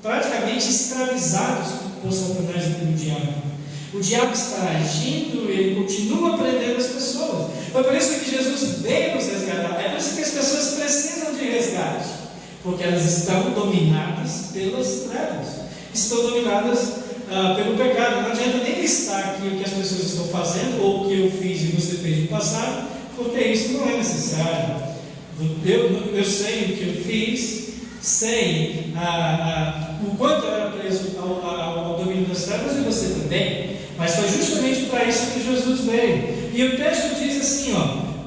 praticamente escravizados por Satanás e pelo diabo. O diabo está agindo, ele continua prendendo as pessoas. Foi por isso que Jesus veio nos resgatar. É por isso que as pessoas precisam de resgate, porque elas estão dominadas pelas trevas, estão dominadas pelo pecado. Não adianta nem listar aqui o que as pessoas estão fazendo, ou o que eu fiz e você fez no passado, porque isso não é necessário. Eu sei o que eu fiz, sei o quanto eu era preso ao domínio das trevas, e você também. Mas foi justamente para isso que Jesus veio. E o texto diz assim,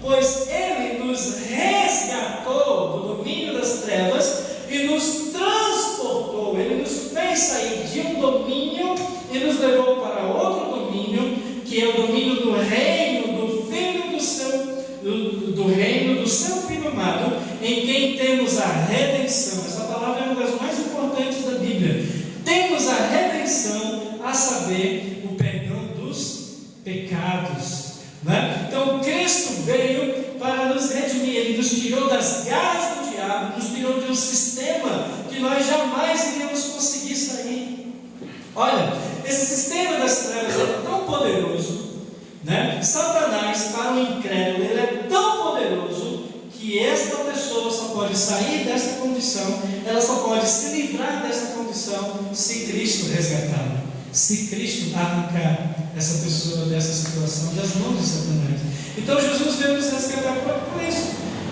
pois Ele nos resgatou do domínio das trevas e nos transportou. Ele nos fez sair de um domínio e nos levou para outro domínio, que é o domínio do reino do Filho do reino do seu Filho amado, em quem temos a redenção. Essa palavra é uma das mais importantes da Bíblia. Temos a redenção, a saber, o perdão dos pecados. Né? Então Cristo veio para nos redimir. Ele nos tirou das garras do diabo, nos tirou de um sistema que nós jamais iríamos conseguir sair. Olha, esse sistema das trevas é tão poderoso, né? Satanás, para o incrédulo, ele é tão poderoso que esta pessoa só pode sair desta condição, ela só pode se livrar dessa condição se Cristo resgatá-la, se Cristo arrancar essa pessoa dessa situação das mãos de Satanás. Então Jesus veio nos resgatar por isso.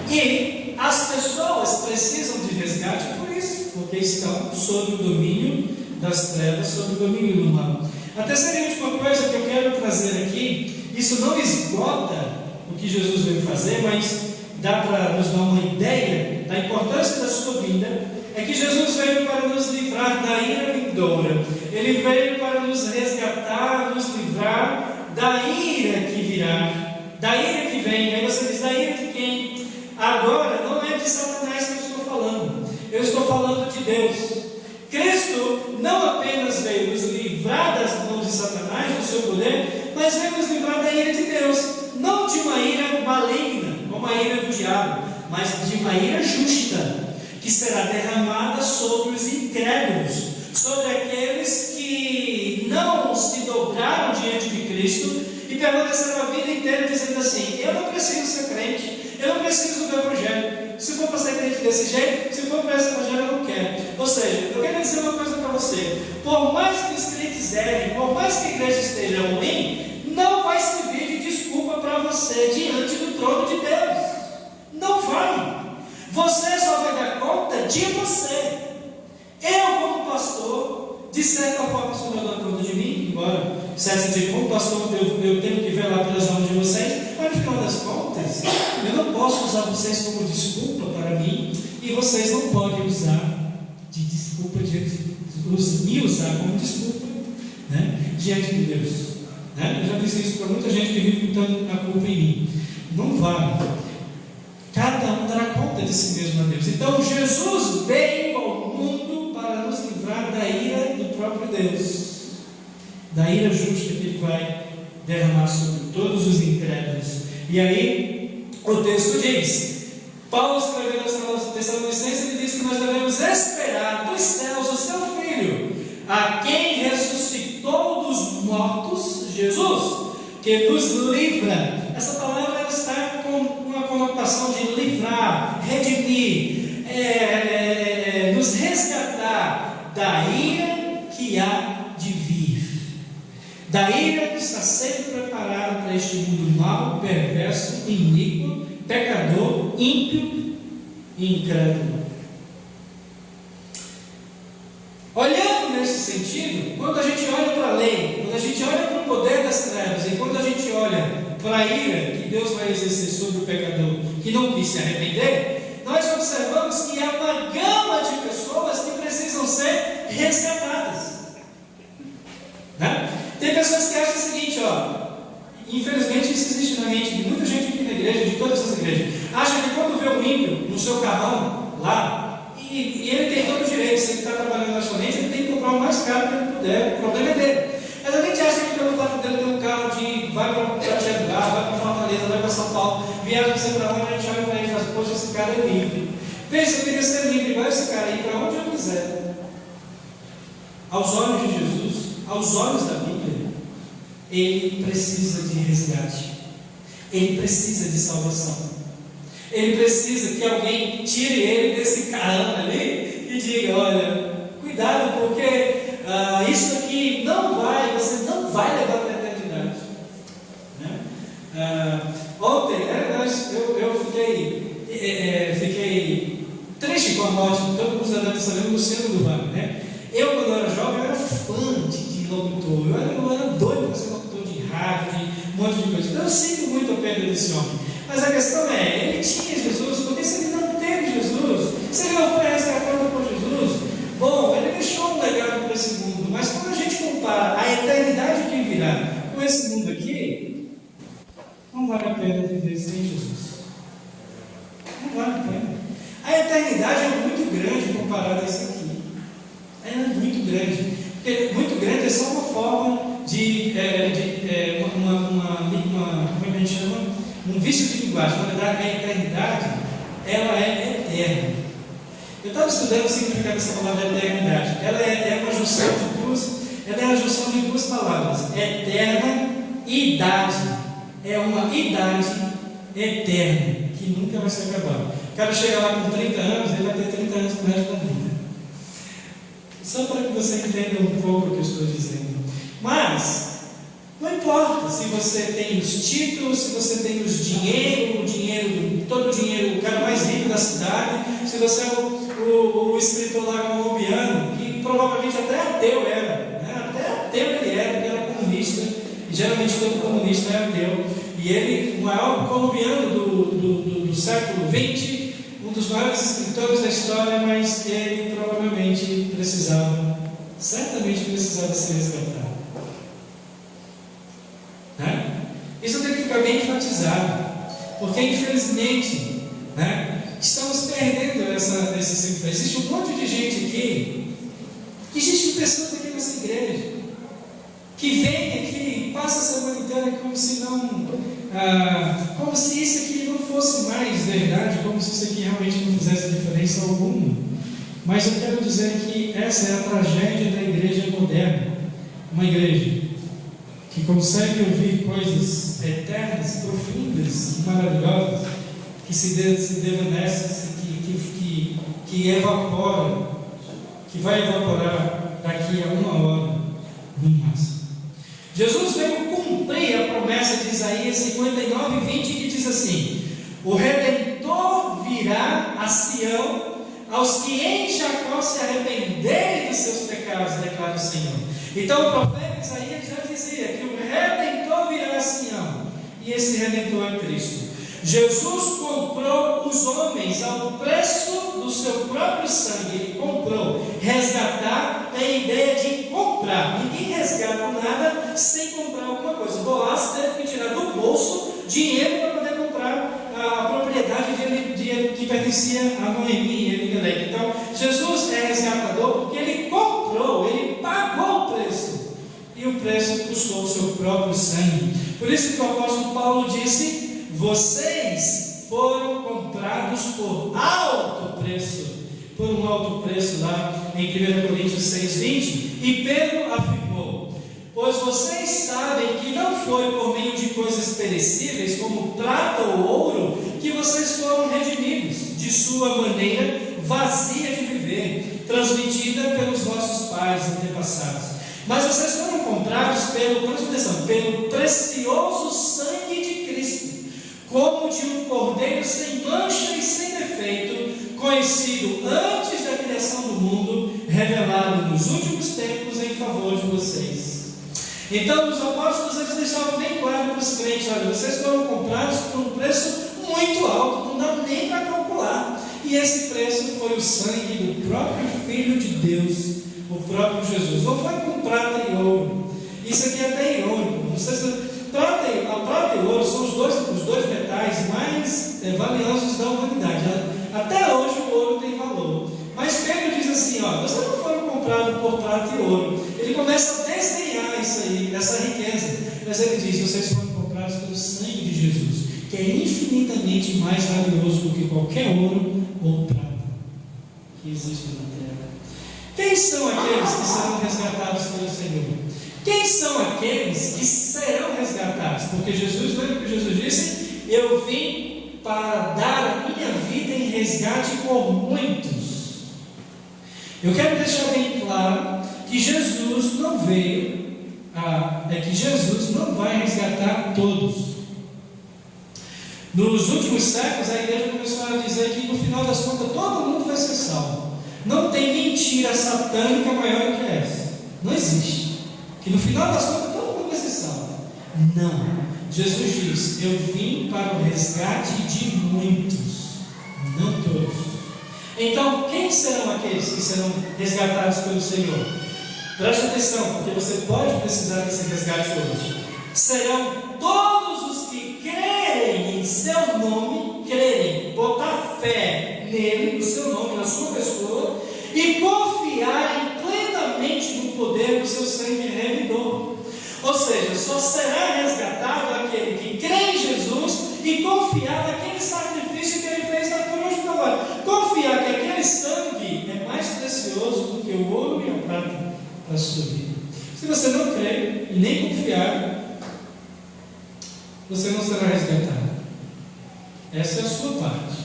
E as pessoas precisam de resgate por isso, porque estão sob o domínio das trevas, sob o domínio do mal. A terceira e última coisa que eu quero trazer aqui, isso não esgota o que Jesus veio fazer, mas dá para nos dar uma ideia da importância da sua vida, é que Jesus veio para nos livrar da ira vindoura. Ele veio para nos resgatar, nos livrar da ira que virá, da ira que vem. Aí você diz, da ira de quem? Agora não é de Satanás que eu estou falando, eu estou falando de Deus. Cristo não apenas veio nos livrar das mãos de Satanás, do seu poder, mas veio nos livrar da ira de Deus, não de uma ira maligna, como a ira do diabo, mas de uma ira justa, que será derramada sobre os incrédulos, sobre aqueles que não se dobraram diante de Cristo e permaneceram a vida inteira dizendo assim: eu não preciso ser crente, eu não preciso do Evangelho. Se for para ser crente desse jeito, se for para esse Evangelho, eu não quero. Ou seja, eu quero dizer uma coisa para você: por mais que os crentes errem, por mais que a igreja esteja ruim, não vai servir de desculpa para você diante do trono de Deus. Não vai. Você só vai dar conta de você. Eu, como pastor, de certa forma, o Senhor dá conta de mim, embora certo dia, como pastor, eu tenho que velar pelas almas de vocês, mas no final das contas, eu não posso usar vocês como desculpa para mim, e vocês não podem usar de desculpa, me usar como desculpa, né, diante de Deus. Né? Eu já disse isso para muita gente que vive botando a culpa em mim. Não vale. Cada um dará conta de si mesmo a Deus. Então Jesus veio ao mundo para nos livrar da ira do próprio Deus, da ira justa que Ele vai derramar sobre todos os incrédulos. E aí o texto diz, Paulo escrevendo aos Tessalonicenses, ele diz que nós devemos esperar dos céus o seu Filho, a quem ressuscitou dos mortos, Jesus, que nos livra. Essa palavra ela está com uma conotação de livrar, redimir, nos resgatar da ira que há de vir, da ira que está sendo preparada para este mundo mau, perverso, iníquo, pecador, ímpio e incrédulo. Olhando nesse sentido, quando a gente olha para a lei, quando a gente olha para o poder das trevas e quando a gente olha para a ira que Deus vai exercer sobre o pecador que não quis se arrepender, nós observamos que há uma gama de pessoas que precisam ser resgatadas. Né? Tem pessoas que acham o seguinte, infelizmente isso existe na mente de muita gente aqui na igreja, de todas as igrejas, acha que quando vê um ímpio no seu carrão lá, e ele tem todo o direito, se ele está trabalhando na sua mente, ele tem que comprar o mais caro que ele puder, o problema é dele. Mas a gente acha que pelo fato dele ter um carro de vai para Tiaguá, vai para Fortaleza, vai para São Paulo, viaja não sei para onde, a gente olha para ele e fala, poxa, esse cara é livre. Pensa, eu queria ser livre igual esse cara, ir para onde eu quiser. aos olhos de Jesus, aos olhos da Bíblia, ele precisa de resgate, ele precisa de salvação, ele precisa que alguém tire ele desse caramba ali e diga: olha, cuidado, porque isso aqui você não vai levar para a eternidade, né? Ontem, eu fiquei triste com a morte, todo mundo já deve saber, do Luciano do Vale, né? Eu, quando era jovem, eu era fã de locutor, eu era doido para ser locutor de rádio, de um monte de coisa. Então eu sinto muito a perda desse homem. Mas a questão é, ele tinha Jesus, porque se ele não teve Jesus, se ele não foi resgatado por Jesus, bom, ele deixou um legado para esse mundo. Mas quando a gente compara a eternidade que virá com esse mundo aqui, não vale a pena viver sem Jesus. Não vale a pena. A eternidade é muito grande comparada a isso aqui. É muito grande. Porque muito grande é só uma forma de como é que a gente chama? Um vício de linguagem. Na verdade, a eternidade, ela é eterna. Eu estava estudando o significado dessa palavra eternidade. Ela é uma junção de duas palavras: eterna e idade. É uma idade eterna que nunca vai se acabar. O cara chega lá com 30 anos, ele vai ter 30 anos pro resto da vida. Só para que você entenda um pouco o que eu estou dizendo. Mas não importa se você tem os títulos, se você tem todo o dinheiro, o cara mais rico da cidade, se você é o escritor lá colombiano, que provavelmente até ateu era, né? Até ateu ele era comunista, e geralmente todo comunista é ateu, e ele, o maior colombiano do século XX, um dos maiores escritores da história, mas ele provavelmente certamente precisava ser resgatado. Né? Isso tem que ficar bem enfatizado, porque infelizmente, né, estamos perdendo esse significado. Existe um monte de gente aqui, existem pessoas aqui nessa igreja, que vem aqui e passa a semana inteira como se isso aqui não fosse mais verdade, como se isso aqui realmente não fizesse diferença alguma. Mas eu quero dizer que essa é a tragédia da igreja moderna. Uma igreja que consegue ouvir coisas eternas, profundas, maravilhosas, que se desvanecem, que evapora, que vai evaporar daqui a uma hora no máximo. Jesus veio cumprir a promessa de Isaías 59:20, que diz assim: o Redentor virá a Sião aos que em Jacó se arrependerem dos seus pecados, declara o Senhor. Então o profeta Isaías já dizia que o Redentor virá a Sião, e esse Redentor é Cristo. Jesus comprou os homens ao preço do seu próprio sangue. Ele comprou. Resgatar tem a ideia de comprar. Ninguém resgata nada sem comprar alguma coisa. Boaz teve que tirar do bolso dinheiro para poder comprar a propriedade que pertencia a Noemi e Elimelec. Então, Jesus é resgatador porque ele comprou, ele pagou o preço. E o preço custou o seu próprio sangue. Por isso que o apóstolo Paulo disse: vocês foram comprados por alto preço, por um alto preço, lá em 1 Coríntios 6:20, e Pedro afirmou: pois vocês sabem que não foi por meio de coisas perecíveis, como prata ou ouro, que vocês foram redimidos de sua maneira vazia de viver, transmitida pelos nossos pais antepassados. Mas vocês foram comprados pelo precioso sangue de Cristo, como de um cordeiro sem mancha e sem defeito, conhecido antes da criação do mundo, revelado nos últimos tempos em favor de vocês. Então os apóstolos eles deixavam bem claro para os crentes: olha, vocês foram comprados por um preço muito alto, não dá nem para calcular. E esse preço foi o sangue do próprio Filho de Deus, o próprio Jesus. Não foi com prata e ouro. Isso aqui é até irônico. Prata e ouro são os dois metais mais valiosos da humanidade. Até hoje o ouro tem valor. Mas Pedro diz assim: ó, vocês não foram comprados por prata e ouro. Ele começa a desdenhar isso aí, essa riqueza. Mas ele diz: vocês foram comprados pelo sangue de Jesus, que é infinitamente mais valioso do que qualquer ouro ou prata que existe na terra. Quem são aqueles que serão resgatados pelo Senhor? Quem são aqueles que serão resgatados? Porque Jesus, lembra que Jesus disse: eu vim para dar a minha vida em resgate por muitos. Eu quero deixar bem claro que Jesus não veio, que Jesus não vai resgatar todos. Nos últimos séculos, a igreja começou a dizer que no final das contas todo mundo vai ser salvo. Não tem mentira satânica maior do que essa. Não existe. Que no final das contas todo mundo vai ser salvo. Não. Jesus diz: eu vim para o resgate de muitos, não todos. Então, quem serão aqueles que serão resgatados pelo Senhor? Preste atenção, porque você pode precisar desse resgate hoje. Serão todos os que crerem em seu nome, crerem, botar fé nele, no seu nome, na sua pessoa, e confiarem plenamente no poder do seu sangue remidor. Ou seja, só será resgatado aquele que crê em Jesus e confiar naquele sacrifício que ele fez na cruz do Calvário. Confiar que aquele sangue é mais precioso do que o ouro e a prata para a sua vida. Se você não crê e nem confiar, você não será resgatado. Essa é a sua parte.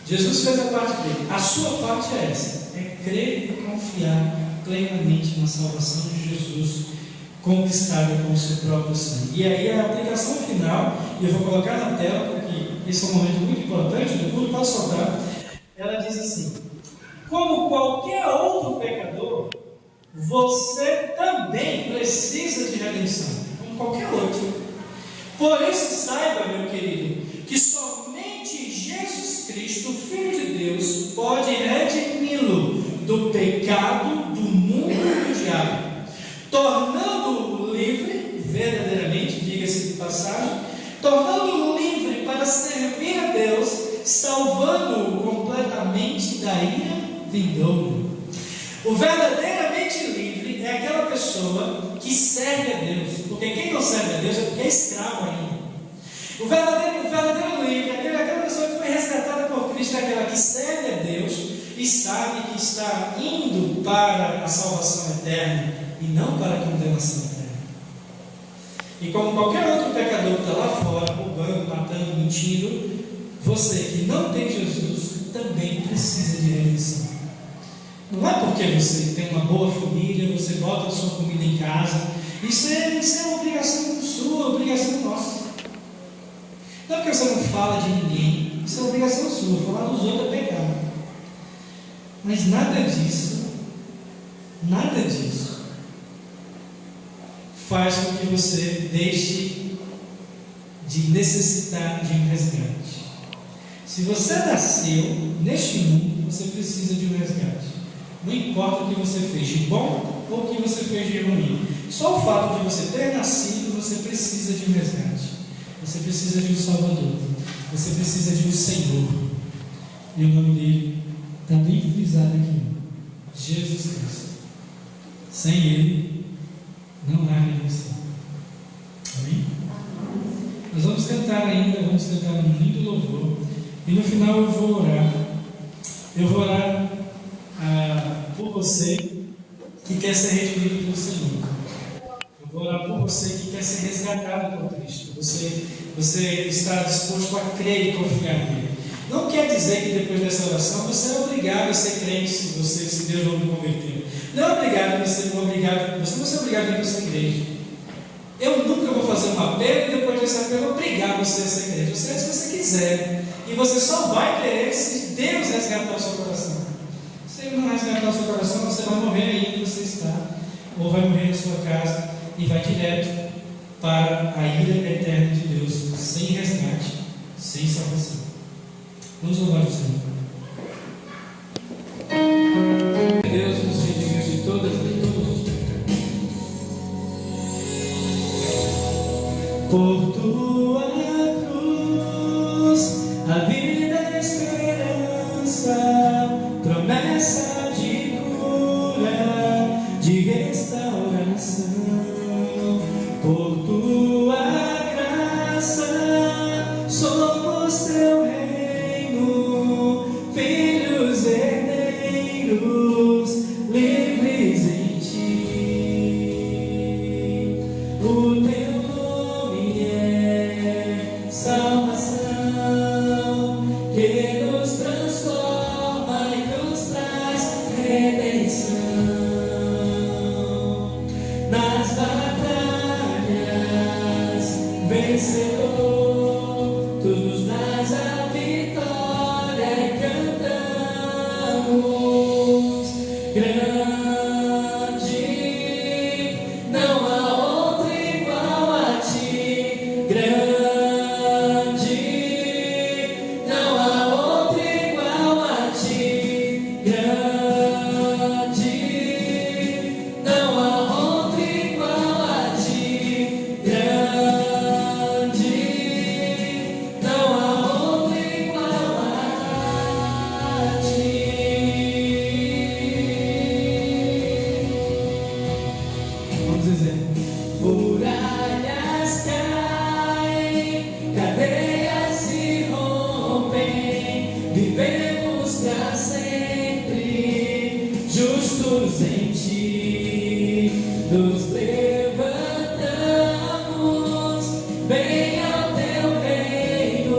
Jesus fez a parte dele. A sua parte é essa: é crer e confiar plenamente na salvação de Jesus, conquistada com o seu próprio sangue. E aí a aplicação final, e eu vou colocar na tela, porque esse é um momento muito importante do culto, pode soltar. Ela diz assim: como qualquer outro pecador, você também precisa de redenção, como qualquer outro. Por isso saiba, meu querido, que somente Jesus Cristo, Filho de Deus, pode redimi-lo do pecado, do mundo e do diabo, tornando-o livre, verdadeiramente, diga-se de passagem, tornando-o livre para servir a Deus, salvando-o completamente da ira vindoura. O verdadeiramente livre é aquela pessoa que serve a Deus, porque quem não serve a Deus é porque é escravo ainda. O verdadeiro livre é aquela pessoa que foi resgatada por Cristo, é aquela que serve a Deus e sabe que está indo para a salvação eterna e não para a condenação eterna. E como qualquer outro pecador que está lá fora, roubando, matando, mentindo, você que não tem Jesus também precisa de redenção. Não é porque você tem uma boa família, você bota a sua comida em casa, isso é uma obrigação sua, obrigação nossa. Não é porque você não fala de ninguém, isso é obrigação sua, falar dos outros é pecado. Mas nada disso faz com que você deixe de necessitar de um resgate. Se você nasceu neste mundo, você precisa de um resgate. Não importa o que você fez de bom ou o que você fez de ruim. Só o fato de você ter nascido, você precisa de um resgate. Você precisa de um Salvador. Você precisa de um Senhor. E o nome dele está bem frisado aqui: Jesus Cristo. Sem Ele não há redenção. Amém? Nós vamos cantar ainda, vamos cantar um lindo louvor. E no final eu vou orar. Eu vou orar por você que quer ser redimido pelo Senhor. Eu vou orar por você que quer ser resgatado por Cristo. Você está disposto a crer e confiar nele. Não quer dizer que depois dessa oração você é obrigado a ser crente se Deus não me converter. Não é obrigado, você não é obrigado a ir para essa igreja. Eu nunca vou fazer um apelo e depois desse apelo obrigar você a ser crente. Você é se você quiser. E você só vai querer se Deus resgatar o seu coração. Se Ele não resgatar o seu coração, você vai morrer aí onde você está, ou vai morrer na sua casa e vai direto para a ira eterna de Deus, sem resgate, sem salvação. Vamos louvar o Senhor. Deus nos redimiu de todos os pecados. Por tua cruz, a vida é esperança, promessa de cura, de restauração. Por tua graça, somos teu reino, filhos herdeiros, grande, não há outro igual a ti, grande, não há outro igual a ti, grande, não há outro igual a ti, grande, não há outro igual a ti. Vamos dizer: muralhas caem, cadeias se rompem, vivemos pra sempre, justos em ti, nos levantamos, bem ao teu reino,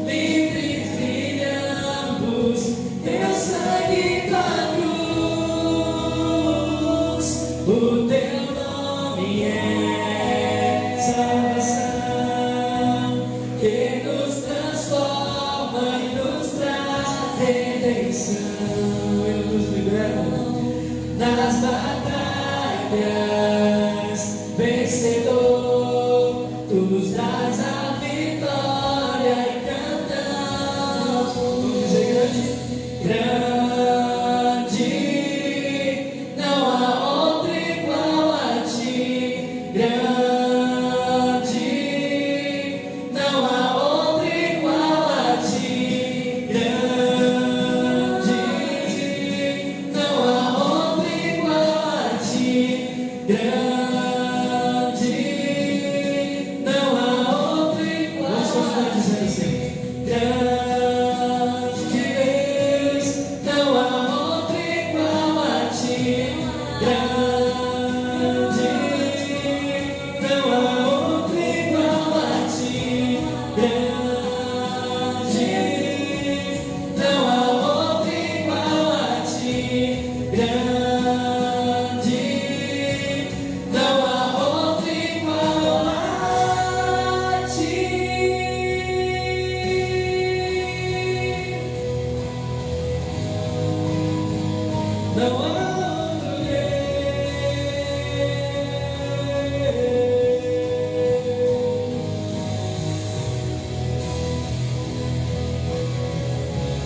livres brilhamos, teu sangue, tua cruz, o teu nome é salvação, que nos transforma e nos traz redenção, ele nos liberta nas batalhas, vencedor, tu nos dás a vitória e cantamos. Vamos dizer: grande, grande, não há outro igual a ti, grande, não há outro igual a ti, grande, não há outro igual a ti, grande, não há outro igual a ti. Vamos continuar dizendo assim: grande Deus, não há outro igual a ti, grande, não há outro igual a ti, grande, não há outro igual a ti, grande, não há outro igual a ti. Não há outro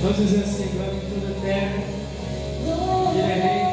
Vamos dizer assim: glória em toda a terra, Ele é rei.